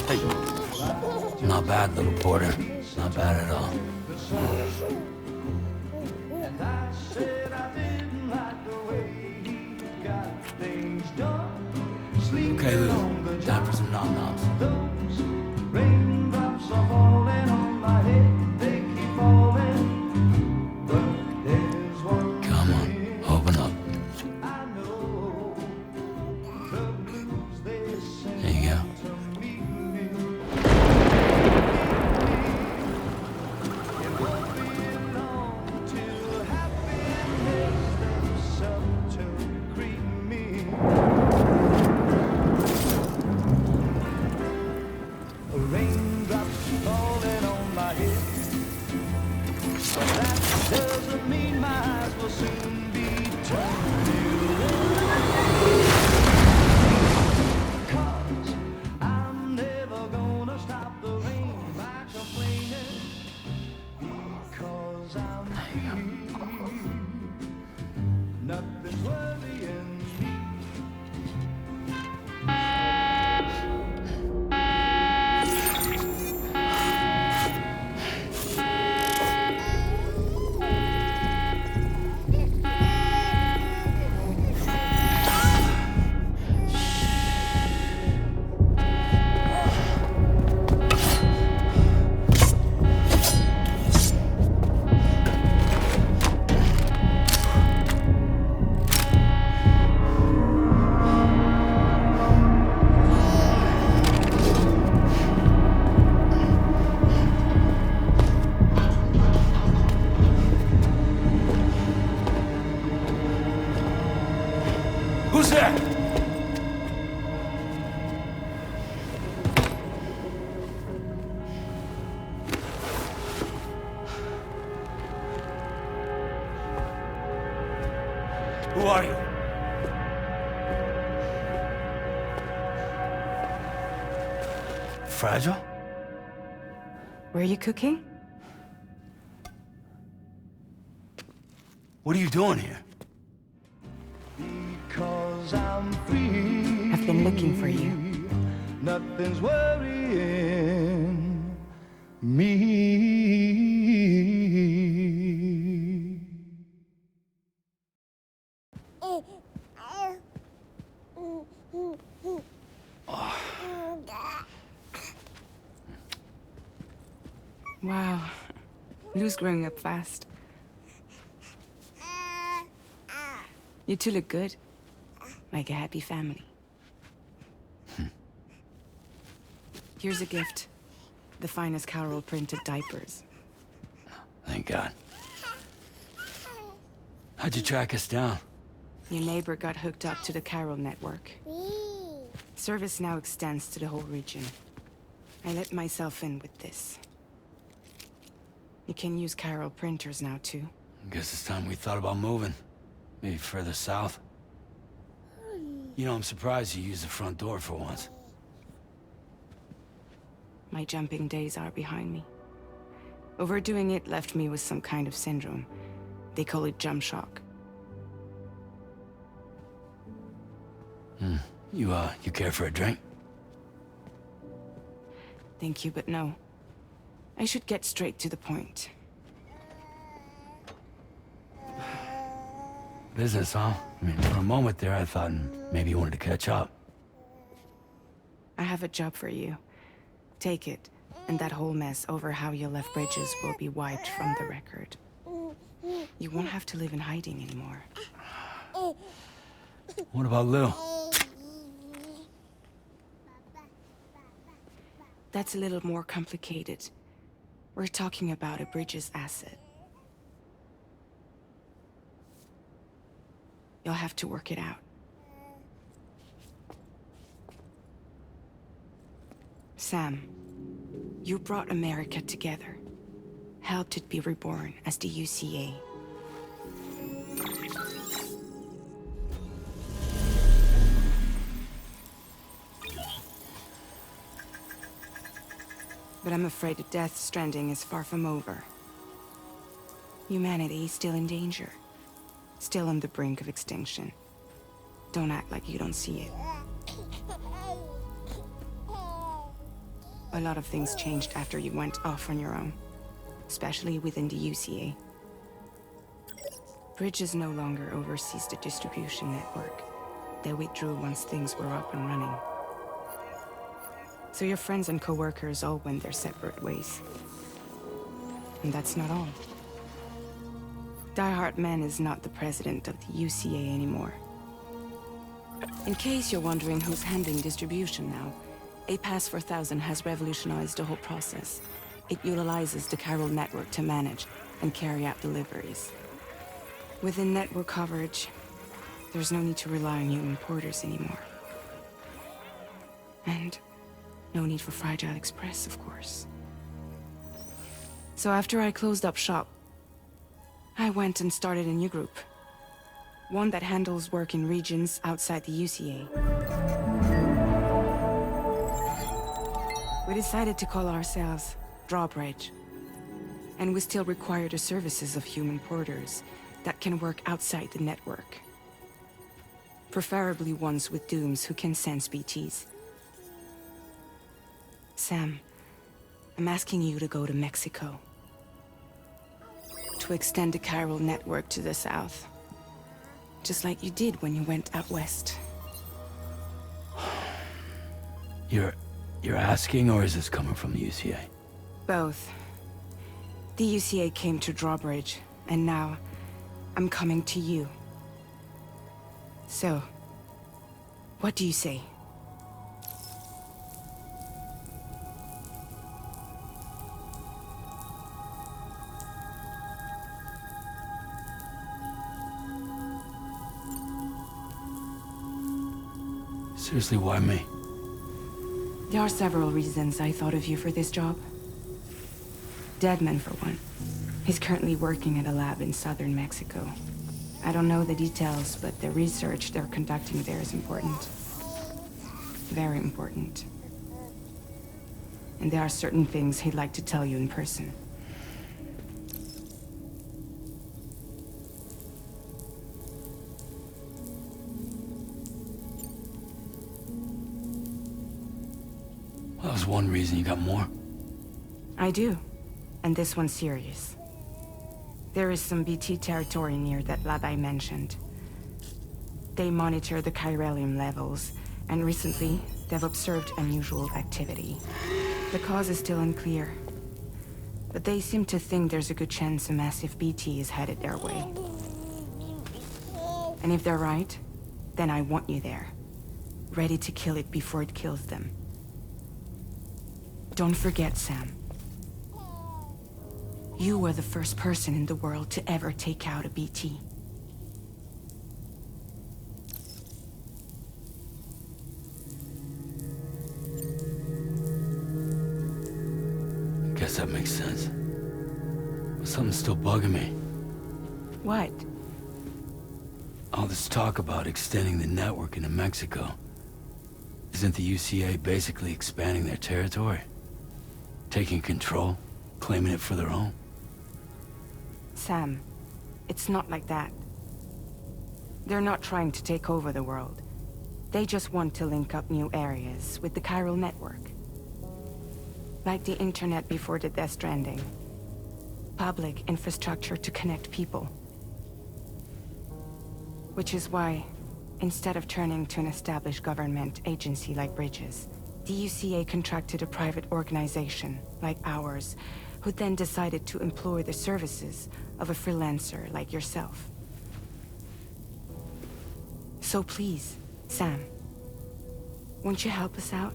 Hey. Not bad, little porter. Not bad at all. Okay, Lou. Time for some nom-noms. Raindrops are falling on my head. They keep falling. But there's one. Come on, open up. I know the blues they sing. There you go. Who's there? Who are you? Fragile? Were you cooking? What are you doing here? I've been looking for you. Nothing's worrying me. Wow. Lou's growing up fast. You two look good. Like a happy family. Here's a gift. The finest Carol printed diapers. Thank God. How'd you track us down? Your neighbor got hooked up to the Carol network. Service now extends to the whole region. I let myself in with this. You can use Carol printers now, too. Guess it's time we thought about moving. Maybe further south. You know, I'm surprised you used the front door for once. My jumping days are behind me. Overdoing it left me with some kind of syndrome. They call it jump shock. You care for a drink? Thank you, but no. I should get straight to the point. Business, huh? I mean, for a moment there, I thought maybe you wanted to catch up. I have a job for you. Take it, and that whole mess over how you left Bridges will be wiped from the record. You won't have to live in hiding anymore. What about Lou? That's a little more complicated. We're talking about a Bridges asset. You'll have to work it out. Sam, you brought America together. Helped it be reborn as the UCA. But I'm afraid the death stranding is far from over. Humanity is still in danger. still on the brink of extinction. Don't act like you don't see it. A lot of things changed after you went off on your own, especially within the UCA. Bridges no longer oversees the distribution network. They withdrew once things were up and running. So your friends and co-workers all went their separate ways. And that's not all. Die Hartman is not the president of the UCA anymore. In case you're wondering who's handling distribution now, A Pass 4000 has revolutionized the whole process. It utilizes the chiral network to manage and carry out deliveries. Within network coverage, there's no need to rely on human porters anymore. And no need for Fragile Express, of course. So after I closed up shop, I went and started a new group. One that handles work in regions outside the UCA. We decided to call ourselves Drawbridge. And we still require the services of human porters that can work outside the network. Preferably ones with dooms who can sense BTs. Sam, I'm asking you to go to Mexico. To extend the chiral network to the south. Just like you did when you went out west. You're asking, or is this coming from the UCA? Both. The UCA came to Drawbridge, and now I'm coming to you. So, what do you say? Seriously, why me? There are several reasons I thought of you for this job. Deadman, for one. He's currently working at a lab in southern Mexico. I don't know the details, but the research they're conducting there is important. Very important. And there are certain things he'd like to tell you in person. Well, that was one reason. You got more? I do. And this one's serious. There is some BT territory near that lab I mentioned. They monitor the chiralium levels, and recently, they've observed unusual activity. The cause is still unclear, but they seem to think there's a good chance a massive BT is headed their way. And if they're right, then I want you there, ready to kill it before it kills them. Don't forget, Sam. You were the first person in the world to ever take out a BT. Guess that makes sense. But something's still bugging me. What? All this talk about extending the network into Mexico. Isn't the UCA basically expanding their territory? Taking control? Claiming it for their own? Sam, it's not like that. They're not trying to take over the world. They just want to link up new areas with the chiral network. Like the internet before the Death Stranding. Public infrastructure to connect people. Which is why, instead of turning to an established government agency like Bridges, the UCA contracted a private organization, like ours, who then decided to employ the services of a freelancer like yourself. So please, Sam, won't you help us out?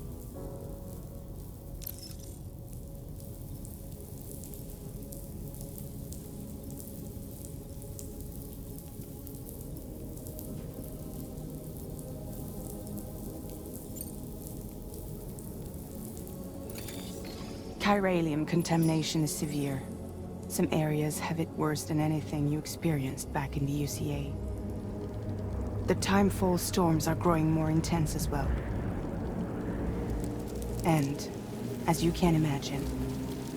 Chiralium contamination is severe. Some areas have it worse than anything you experienced back in the UCA. The timefall storms are growing more intense as well. And, as you can imagine,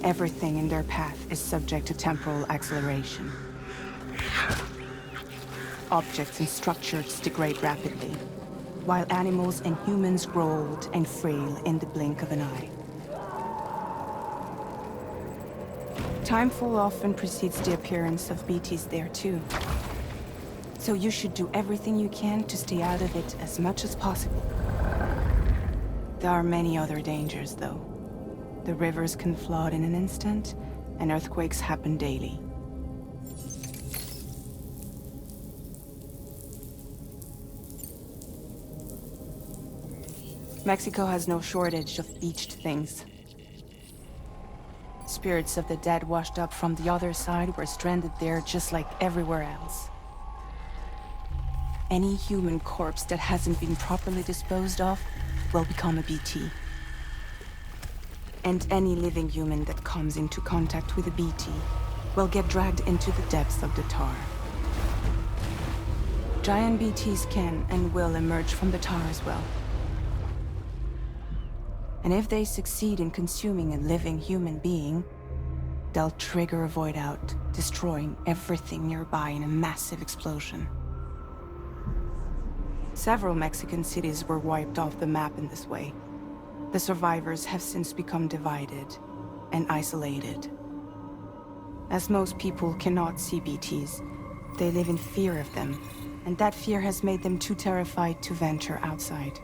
everything in their path is subject to temporal acceleration. objects and structures degrade rapidly, while animals and humans grow old and frail in the blink of an eye. Timefall often precedes the appearance of BTs there too. So you should do everything you can to stay out of it as much as possible. There are many other dangers, though. The rivers can flood in an instant, and earthquakes happen daily. Mexico has no shortage of beached things. Spirits of the dead washed up from the other side were stranded there just like everywhere else. Any human corpse that hasn't been properly disposed of will become a BT. And any living human that comes into contact with a BT will get dragged into the depths of the tar. Giant BTs can and will emerge from the tar as well. And if they succeed in consuming a living human being, they'll trigger a void out, destroying everything nearby in a massive explosion. Several Mexican cities were wiped off the map in this way. The survivors have since become divided and isolated. As most people cannot see BTs, they live in fear of them, and that fear has made them too terrified to venture outside.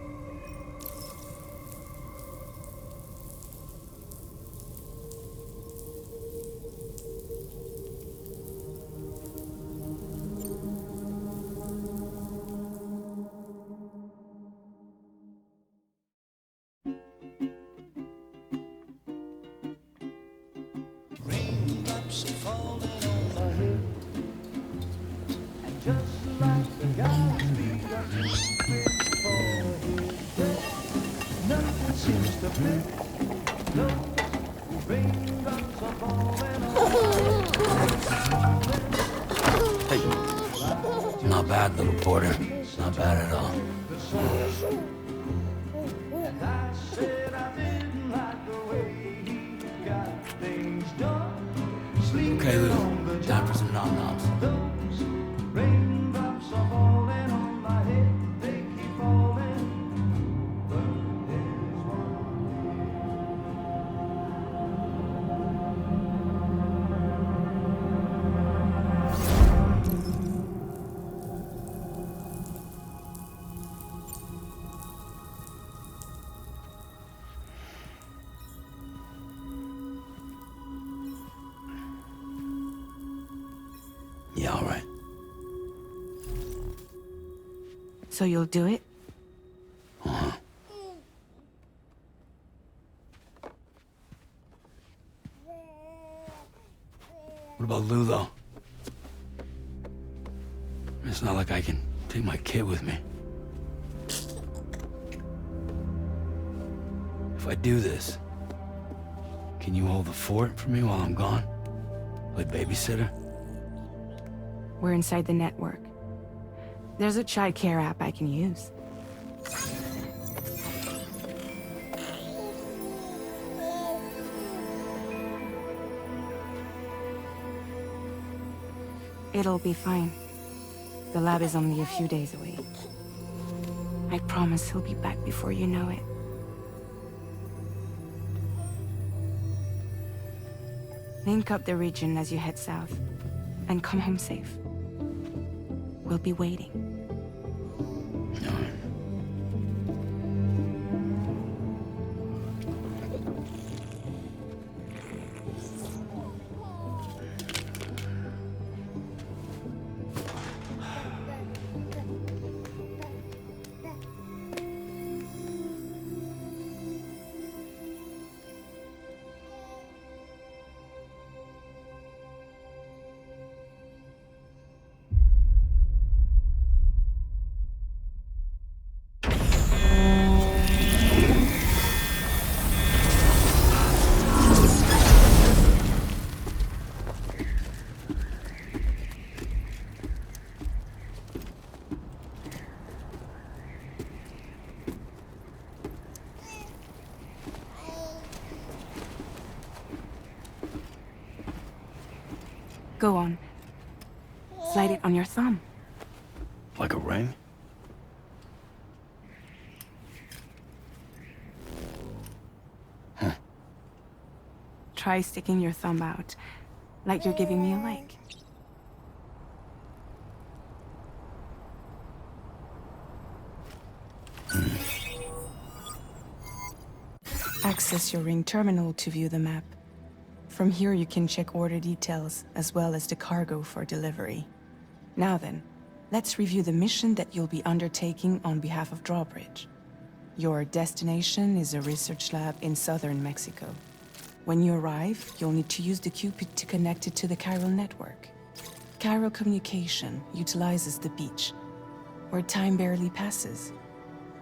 Raindrops are falling on my head, and just like the guy's feet are moving for his bed, nothing seems to fit. No, raindrops are falling on my head. Hey, not bad, little porter. Not bad at all. And I said I didn't like the way he got things done. Okay, Lou. Time for some nom-noms. Those raindrops are falling on my head, they keep falling. But there's Yeah, all right. So you'll do it? Uh-huh. What about Lou, though? It's not like I can take my kid with me. If I do this, can you hold the fort for me while I'm gone? Play babysitter? We're inside the network. There's a child care app I can use. It'll be fine. The lab is only a few days away. I promise he'll be back before you know it. Link up the region as you head south, and come home safe. We'll be waiting. All right. Go on. Slide it on your thumb. ring? Try sticking your thumb out, like you're giving me a like. Access your ring terminal to view the map. From here you can check order details, as well as the cargo for delivery. Now then, let's review the mission that you'll be undertaking on behalf of Drawbridge. Your destination is a research lab in southern Mexico. When you arrive, you'll need to use the Cupid to connect it to the chiral network. Chiral communication utilizes the beach, where time barely passes.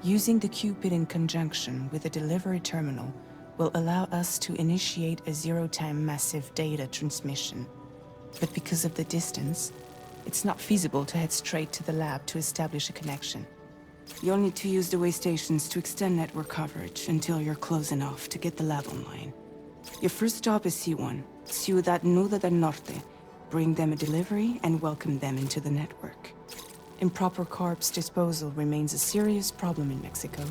Using the Cupid in conjunction with a delivery terminal will allow us to initiate a zero-time massive data transmission. But because of the distance, it's not feasible to head straight to the lab to establish a connection. You'll need to use the way stations to extend network coverage until you're close enough to get the lab online. Your first stop is C1, Ciudad Nuda del Norte. Bring them a delivery and welcome them into the network. Improper corpse disposal remains a serious problem in Mexico.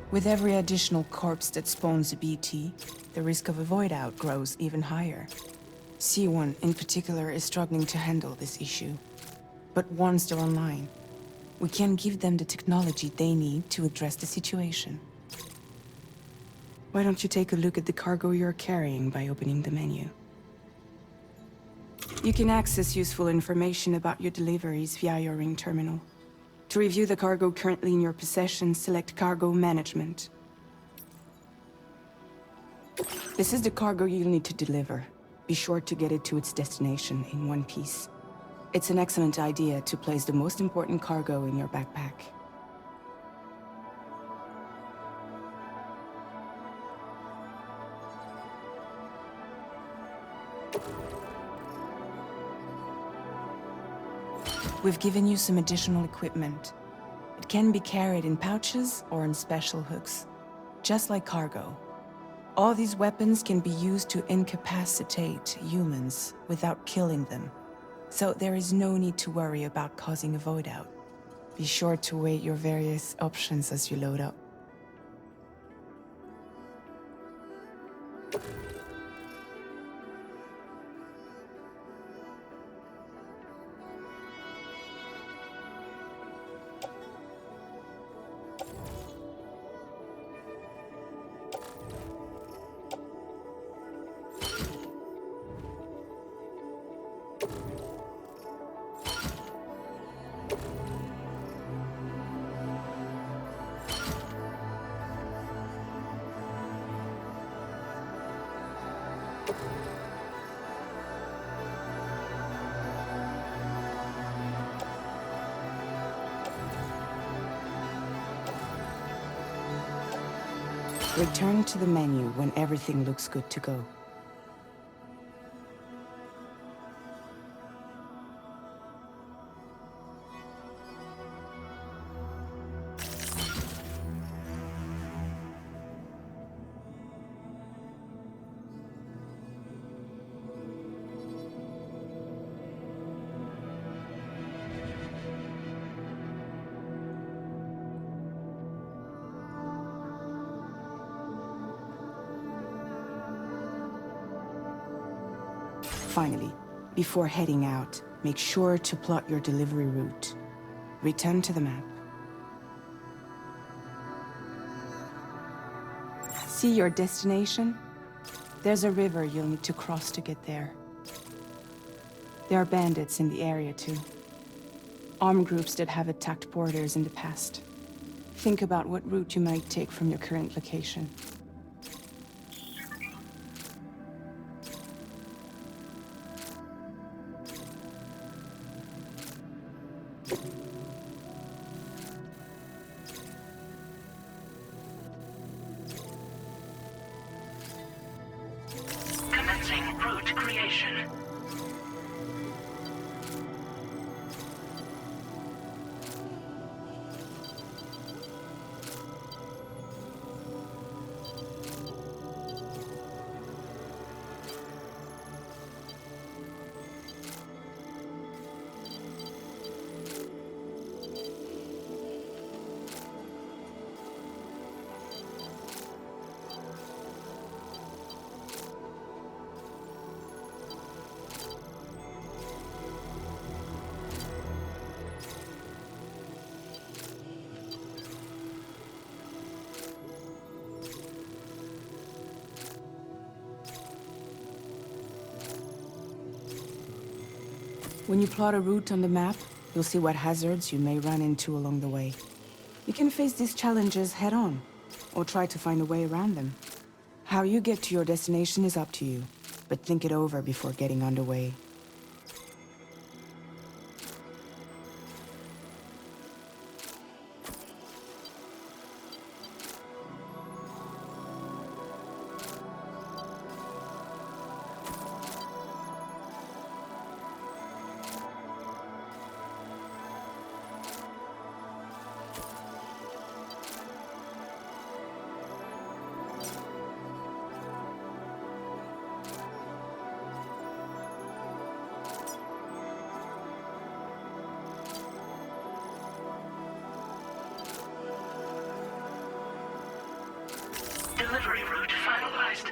With every additional corpse that spawns a BT, the risk of a void out grows even higher. C1 in particular is struggling to handle this issue. But once they're online, we can give them the technology they need to address the situation. Why don't you take a look at the cargo you're carrying by opening the menu? You can access useful information about your deliveries via your ring terminal. To review the cargo currently in your possession, select Cargo Management. This is the cargo you'll need to deliver. Be sure to get it to its destination in one piece. It's an excellent idea to place the most important cargo in your backpack. We've given you some additional equipment. It can be carried in pouches or in special hooks, just like cargo. All these weapons can be used to incapacitate humans without killing them, so there is no need to worry about causing a void out. Be sure to weigh your various options as you load up. Return to the menu when everything looks good to go. Finally, before heading out, make sure to plot your delivery route. Return to the map. See your destination? There's a river you'll need to cross to get there. There are bandits in the area too. Armed groups that have attacked borders in the past. Think about what route you might take from your current location. Commencing route creation. When you plot a route on the map, you'll see what hazards you may run into along the way. You can face these challenges head-on, or try to find a way around them. How you get to your destination is up to you, but think it over before getting underway. Delivery route finalized.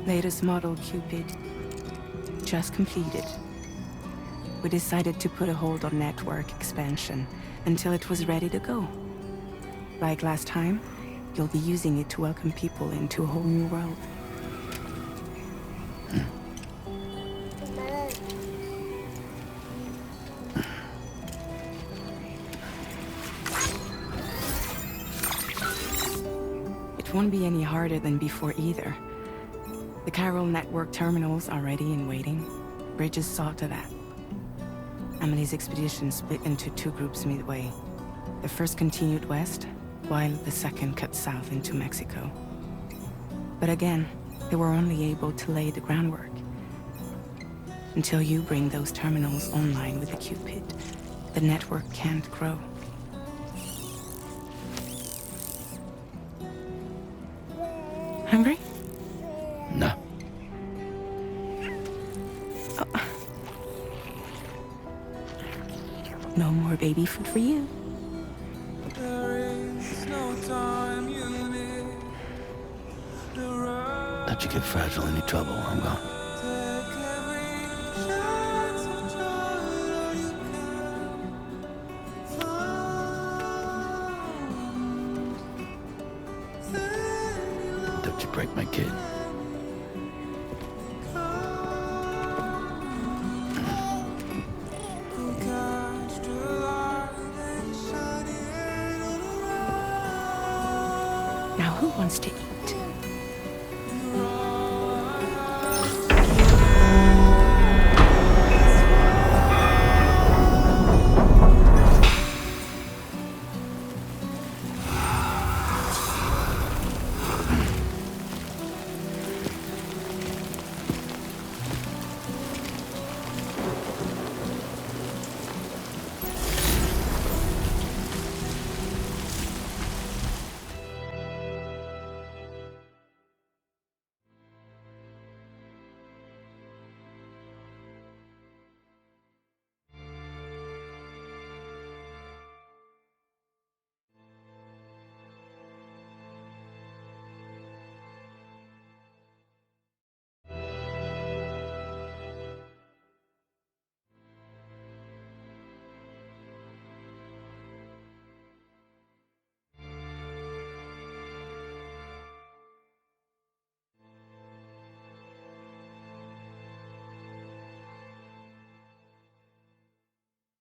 Latest model Cupid. Just completed. We decided to put a hold on network expansion until it was ready to go. Like last time, you'll be using it to welcome people into a whole new world. It won't be any harder than before either. The Chiral network terminals are ready and waiting. Bridges saw to that. Emily's expedition split into two groups midway. The first continued west, while the second cut south into Mexico. But again, they were only able to lay the groundwork. Until you bring those terminals online with the Cupid, the network can't grow. Hungry? No. No more baby food for you. Don't you get fragile any trouble, I'm gone. Don't you break my kid. Now who wants to eat?